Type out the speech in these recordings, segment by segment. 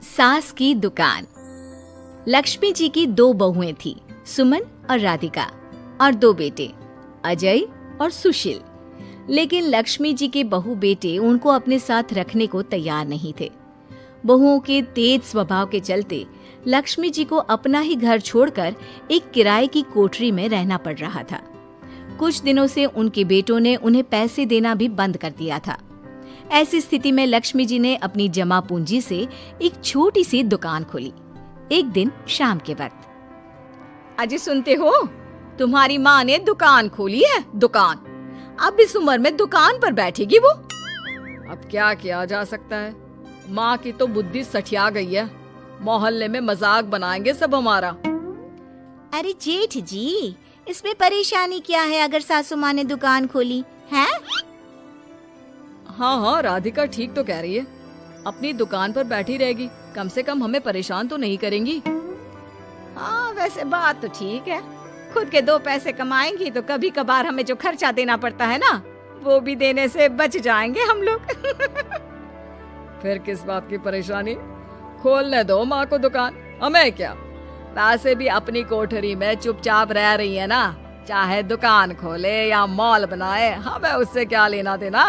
सास की दुकान। लक्ष्मी जी की 2 बहुएं थी, सुमन और राधिका, और 2 बेटे, अजय और सुशील। लेकिन लक्ष्मी जी के बहू बेटे उनको अपने साथ रखने को तैयार नहीं थे। बहुओं के तेज स्वभाव के चलते लक्ष्मी जी को अपना ही घर छोड़कर एक किराए की कोठरी में रहना पड़ रहा था। कुछ दिनों से उनके बेटों ने उन्हें पैसे देना भी बंद कर दिया था। ऐसी स्थिति में लक्ष्मी जी ने अपनी जमा पूंजी से एक छोटी सी दुकान खोली। एक दिन शाम के वक्त, अजय सुनते हो, तुम्हारी माँ ने दुकान खोली है। दुकान अब इस उम्र में दुकान पर बैठेगी वो। अब क्या किया जा सकता है, माँ की तो बुद्धि सठिया गई है। मोहल्ले में मजाक बनाएंगे सब हमारा। अरे जेठ जी, इसमें परेशानी क्या है अगर सासू माँ ने दुकान खोली है? हाँ, राधिका ठीक तो कह रही है। अपनी दुकान पर बैठी रहेगी, कम से कम हमें परेशान तो नहीं करेंगी। हाँ, वैसे बात तो ठीक है। खुद के 2 पैसे कमाएंगी तो कभी कभार हमें जो खर्चा देना पड़ता है ना, वो भी देने से बच जाएंगे हम लोग। फिर किस बात की परेशानी, खोलने दो माँ को दुकान, हमें क्या। वैसे भी अपनी कोठरी में चुपचाप रह रही है ना, चाहे दुकान खोले या मॉल बनाए, हमें उससे क्या लेना देना।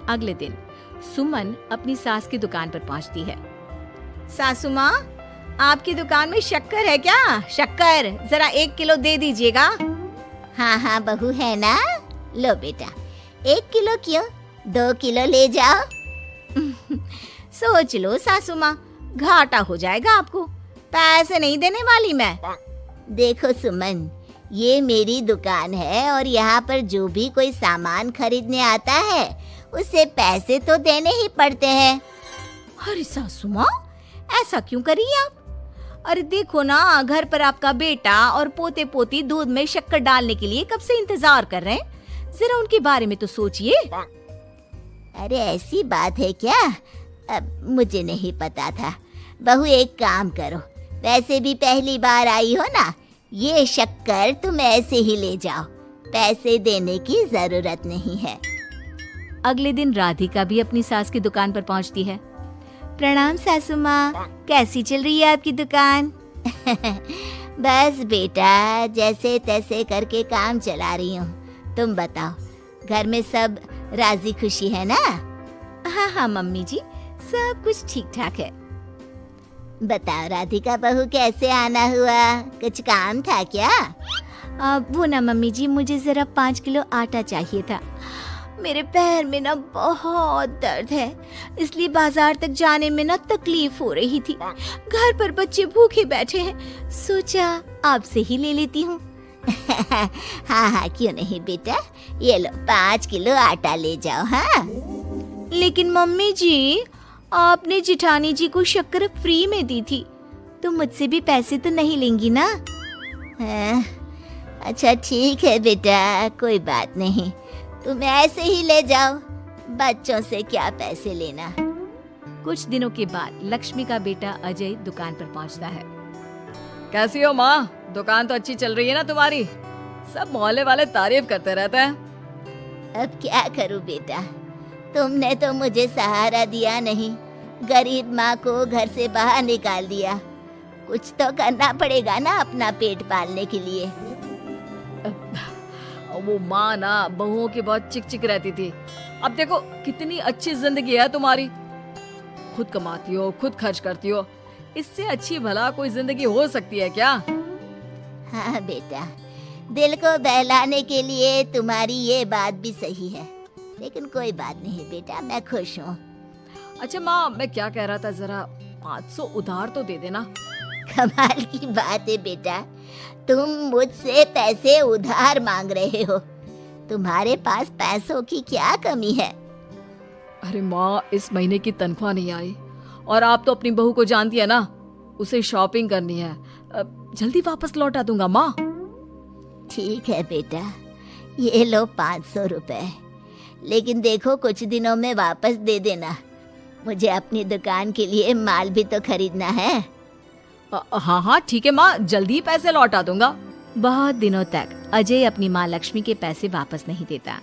अगले दिन सुमन अपनी सास की दुकान पर पहुंचती है। सासू माँ, आपकी दुकान में शक्कर है क्या? शक्कर जरा 1 किलो दे दीजिएगा। हाँ हाँ बहू, है ना, लो बेटा, 1 किलो क्यों, 2 किलो ले जाओ। सोच लो सासू माँ, घाटा हो जाएगा आपको, पैसे नहीं देने वाली मैं। देखो सुमन, ये मेरी दुकान है और यहाँ पर जो भी कोई सामान खरीदने आता है उसे पैसे तो देने ही पड़ते हैं। अरे सासू माँ, ऐसा क्यों कर रही आप? अरे देखो ना, घर पर आपका बेटा और पोते पोती दूध में शक्कर डालने के लिए कब से इंतजार कर रहे हैं, जरा उनके बारे में तो सोचिए। अरे ऐसी बात है क्या? अब मुझे नहीं पता था। बहू एक काम करो, वैसे भी पहली बार आई हो ना, ये शक्कर तुम ऐसे ही ले जाओ, पैसे देने की जरूरत नहीं है। अगले दिन राधिका भी अपनी सास की दुकान पर पहुंचती है। प्रणाम सासू माँ, कैसी चल रही है आपकी दुकान? बस बेटा, जैसे तैसे करके काम चला रही हूँ। तुम बताओ, घर में सब राजी खुशी है ना? हाँ हाँ मम्मी जी, सब कुछ ठीक ठाक है। बताओ राधिका बहू, कैसे आना हुआ, कुछ काम था क्या? वो ना मम्मी जी, मुझे जरा 5 किलो आटा चाहिए था। मेरे पैर में ना बहुत दर्द है, इसलिए बाजार तक जाने में ना तकलीफ हो रही थी। घर पर बच्चे भूखे बैठे हैं, सोचा आपसे ही ले लेती हूँ। हाँ हाँ क्यों नहीं बेटा, ये लो 5 किलो आटा ले जाओ। हाँ लेकिन मम्मी जी, आपने जिठानी जी को शक्कर फ्री में दी थी, तो मुझसे भी पैसे तो नहीं लेंगी ना? हाँ, अच्छा ठीक है बेटा, कोई बात नहीं, तुम ऐसे ही ले जाओ, बच्चों से क्या पैसे लेना। कुछ दिनों के बाद लक्ष्मी का बेटा अजय दुकान पर पहुंचता है। कैसी हो माँ, दुकान तो अच्छी चल रही है ना तुम्हारी? सब मोहल्ले वाले तारीफ करते रहते हैं। अब क्या करूं बेटा, तुमने तो मुझे सहारा दिया नहीं, गरीब माँ को घर से बाहर निकाल दिया। कुछ तो करना पड़ेगा ना अपना पेट पालने के लिए। वो माँ ना बहुओं की बहुत चिक चिक रहती थी। अब देखो कितनी अच्छी जिंदगी है तुम्हारी, खुद कमाती हो, खुद खर्च करती हो, इससे अच्छी भला कोई जिंदगी हो सकती है क्या? हाँ बेटा, दिल को बहलाने के लिए तुम्हारी ये बात भी सही है, लेकिन कोई बात नहीं बेटा, मैं खुश हूँ। अच्छा माँ, मैं क्या कह रहा था, जरा 500 उधार तो दे देना। कमाल की बात है बेटा, तुम मुझसे पैसे उधार मांग रहे हो, तुम्हारे पास पैसों की क्या कमी है? अरे माँ, इस महीने की तनख्वाह नहीं आई और आप तो अपनी बहू को जानती है ना, उसे शॉपिंग करनी है, जल्दी वापस लौटा दूंगा माँ। ठीक है बेटा, ये लो 500 रुपए, लेकिन देखो कुछ दिनों में वापस दे देना, मुझे अपनी दुकान के लिए माल भी तो खरीदना है। हाँ हाँ ठीक है माँ, जल्दी पैसे लौटा दूंगा। बहुत दिनों तक अजय अपनी माँ लक्ष्मी के पैसे वापस नहीं देता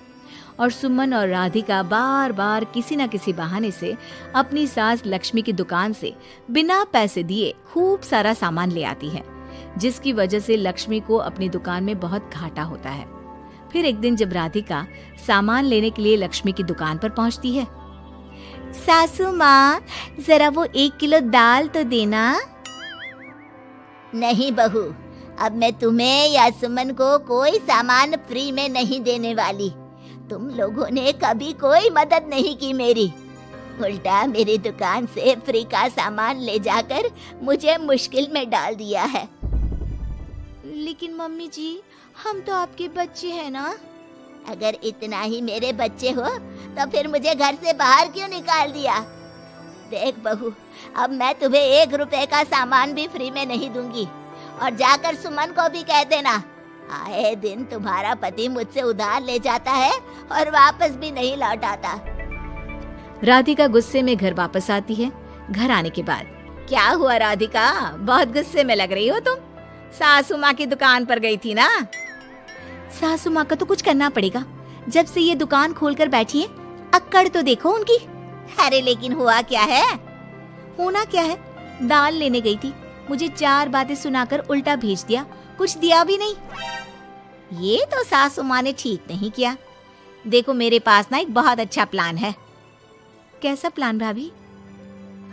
और सुमन और राधिका बार बार किसी न किसी बहाने से अपनी सास लक्ष्मी की दुकान से बिना पैसे दिए खूब सारा सामान ले आती है, जिसकी वजह से लक्ष्मी को अपनी दुकान में बहुत घाटा होता है। फिर एक दिन जब राधिका सामान लेने के लिए लक्ष्मी की दुकान पर पहुंचती है, सासू माँ, जरा वो 1 किलो दाल तो देना। नहीं बहू, अब मैं तुम्हें या सुमन को कोई सामान फ्री में नहीं देने वाली। तुम लोगों ने कभी कोई मदद नहीं की मेरी, उल्टा मेरी दुकान से फ्री का सामान ले जाकर मुझे मुश्किल में डाल दिया है। लेकिन मम्मी जी, हम तो आपके बच्चे हैं ना। अगर इतना ही मेरे बच्चे हो तो फिर मुझे घर से बाहर क्यों निकाल दिया? देख बहू, अब मैं तुम्हें 1 रुपए का सामान भी फ्री में नहीं दूंगी। और जाकर सुमन को भी कह देना, आए दिन तुम्हारा पति मुझसे उधार ले जाता है और वापस भी नहीं लौट आता। राधिका गुस्से में घर वापस आती है। घर आने के बाद, क्या हुआ राधिका, बहुत गुस्से में लग रही हो तुम? सासू माँ की दुकान पर गई थी ना? सासू माँ का तो कुछ करना पड़ेगा, जब से ये दुकान खोलकर बैठी है। अक्कड़ तो देखो उनकी। अरे लेकिन हुआ क्या है? होना क्या है, दाल लेने गई थी, मुझे 4 बातें सुनाकर उल्टा भेज दिया, कुछ दिया भी नहीं। ये तो सासू माँ ने ठीक नहीं किया। देखो मेरे पास ना एक बहुत अच्छा प्लान है। कैसा प्लान भाभी?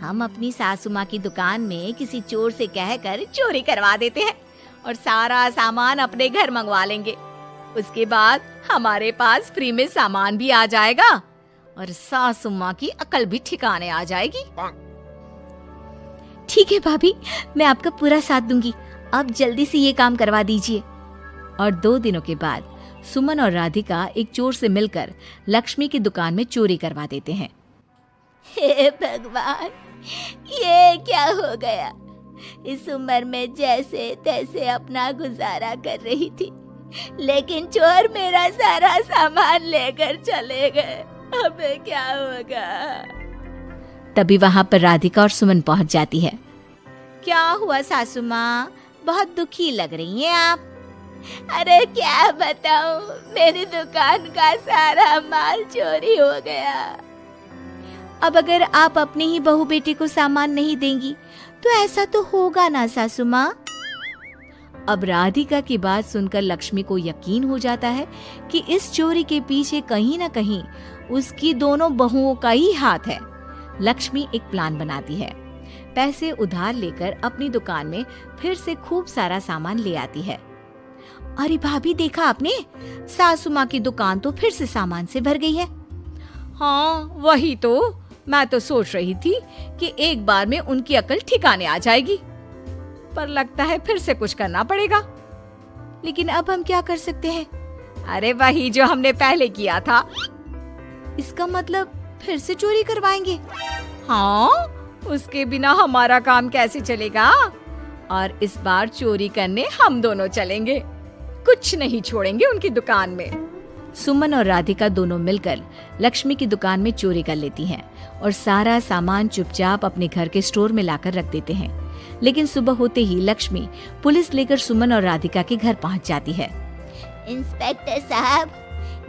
हम अपनी सासू माँ की दुकान में किसी चोर से कहकर चोरी करवा देते हैं और सारा सामान अपने घर मंगवा लेंगे। उसके बाद हमारे पास फ्री में सामान भी आ जाएगा और सासू माँ की अकल भी ठिकाने आ जाएगी। ठीक है भाभी, मैं आपका पूरा साथ दूंगी। आप जल्दी से ये काम करवा दीजिए। और 2 दिनों के बाद सुमन और राधिका एक चोर से मिलकर लक्ष्मी की दुकान में चोरी करवा देते हैं। हे भगवान, ये क्या हो गया? इस उम्र में जैसे तैसे अपना गुजारा कर रही थी, लेकिन चोर मेरा सारा सामान लेकर चले गए। अब क्या होगा? तभी वहाँ पर राधिका और सुमन पहुँच जाती है। क्या हुआ सासू माँ, बहुत दुखी लग रही हैं आप। अरे क्या बताऊं, मेरी दुकान का सारा माल चोरी हो गया। अब अगर आप अपने ही बहू बेटे को सामान नहीं देंगी तो ऐसा तो होगा ना सासू माँ। अब राधिका की बात सुनकर लक्ष्मी को यकीन हो जाता है कि इस चोरी के पीछे कहीं न कहीं उसकी दोनों बहुओं का ही हाथ है। लक्ष्मी एक प्लान बनाती है। पैसे उधार लेकर अपनी दुकान में फिर से खूब सारा सामान ले आती है। अरे भाभी, देखा आपने, सासू माँ की दुकान तो फिर से सामान से भर गई है। हाँ वही तो, मैं तो सोच रही थी कि एक बार में उनकी अकल ठिकाने आ जाएगी, पर लगता है फिर से कुछ करना पड़ेगा। लेकिन अब हम क्या कर सकते हैं? अरे वही जो हमने पहले किया था। इसका मतलब फिर से चोरी करवाएंगे? हाँ, उसके बिना हमारा काम कैसे चलेगा? और इस बार चोरी करने हम दोनों चलेंगे, कुछ नहीं छोड़ेंगे उनकी दुकान में। सुमन और राधिका दोनों मिलकर लक्ष्मी की दुकान में चोरी कर लेती हैं और सारा सामान चुपचाप अपने घर के स्टोर में लाकर रख देते हैं। लेकिन सुबह होते ही लक्ष्मी पुलिस लेकर सुमन और राधिका के घर पहुंच जाती है। इंस्पेक्टर साहब,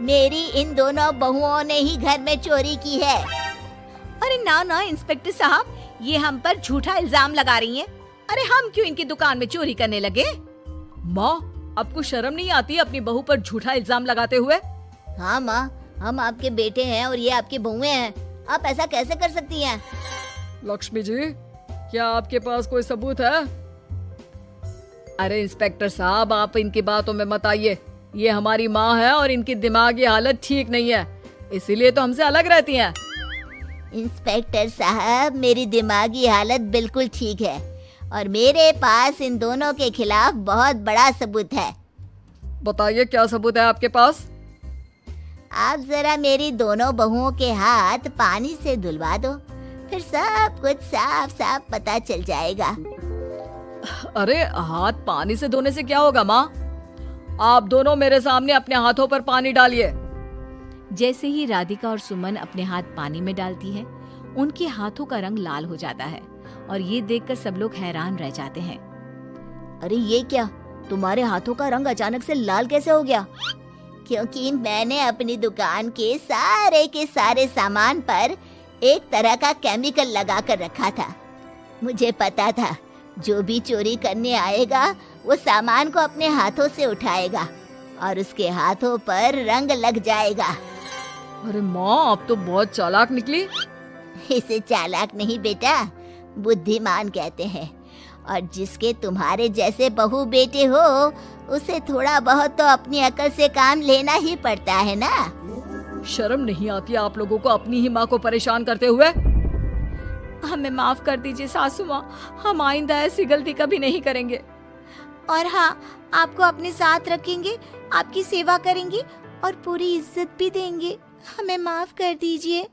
मेरी इन दोनों बहुओं ने ही घर में चोरी की है। अरे ना ना इंस्पेक्टर साहब, ये हम पर झूठा इल्जाम लगा रही हैं। अरे हम क्यों इनकी दुकान में चोरी करने लगे? माँ, आपको शर्म नहीं आती अपनी बहू पर झूठा इल्जाम लगाते हुए? हाँ माँ, हम आपके बेटे हैं और ये आपकी बहुएं हैं। आप ऐसा कैसे कर सकती हैं? लक्ष्मी जी, क्या आपके पास कोई सबूत है? अरे इंस्पेक्टर साहब, आप इनकी बातों में मत आइए। ये हमारी माँ है और इनकी दिमागी हालत ठीक नहीं है, इसीलिए तो हमसे अलग रहती हैं। इंस्पेक्टर साहब, मेरी दिमागी हालत बिल्कुल ठीक है और मेरे पास इन दोनों के खिलाफ बहुत बड़ा सबूत है। बताइए, क्या सबूत है आपके पास? आप जरा मेरी दोनों बहुओं के हाथ पानी से धुलवा दो, फिर सब कुछ साफ साफ पता चल जाएगा। अरे हाथ पानी से धोने से क्या होगा माँ? आप दोनों मेरे सामने अपने हाथों पर पानी डालिए। जैसे ही राधिका और सुमन अपने हाथ पानी में डालती है, उनके हाथों का रंग लाल हो जाता है और ये देखकर सब लोग हैरान रह जाते हैं। अरे ये क्या, तुम्हारे हाथों का रंग अचानक से लाल कैसे हो गया? क्योंकि मैंने अपनी दुकान के सारे सामान पर एक तरह का केमिकल लगा कर रखा था। मुझे पता था जो भी चोरी करने आएगा वो सामान को अपने हाथों से उठाएगा और उसके हाथों पर रंग लग जाएगा। अरे माँ, आप तो बहुत चालाक निकली। इसे चालाक नहीं बेटा, बुद्धिमान कहते हैं। और जिसके तुम्हारे जैसे बहू बेटे हो उसे थोड़ा बहुत तो अपनी अकल से काम लेना ही पड़ता है ना। शर्म नहीं आती आप लोगों को अपनी ही माँ को परेशान करते हुए? हमें माफ कर दीजिए सासू माँ, हम आइंदा ऐसी गलती कभी नहीं करेंगे। और हाँ, आपको अपने साथ रखेंगे, आपकी सेवा करेंगे और पूरी इज्जत भी देंगे। हमें माफ कर दीजिए।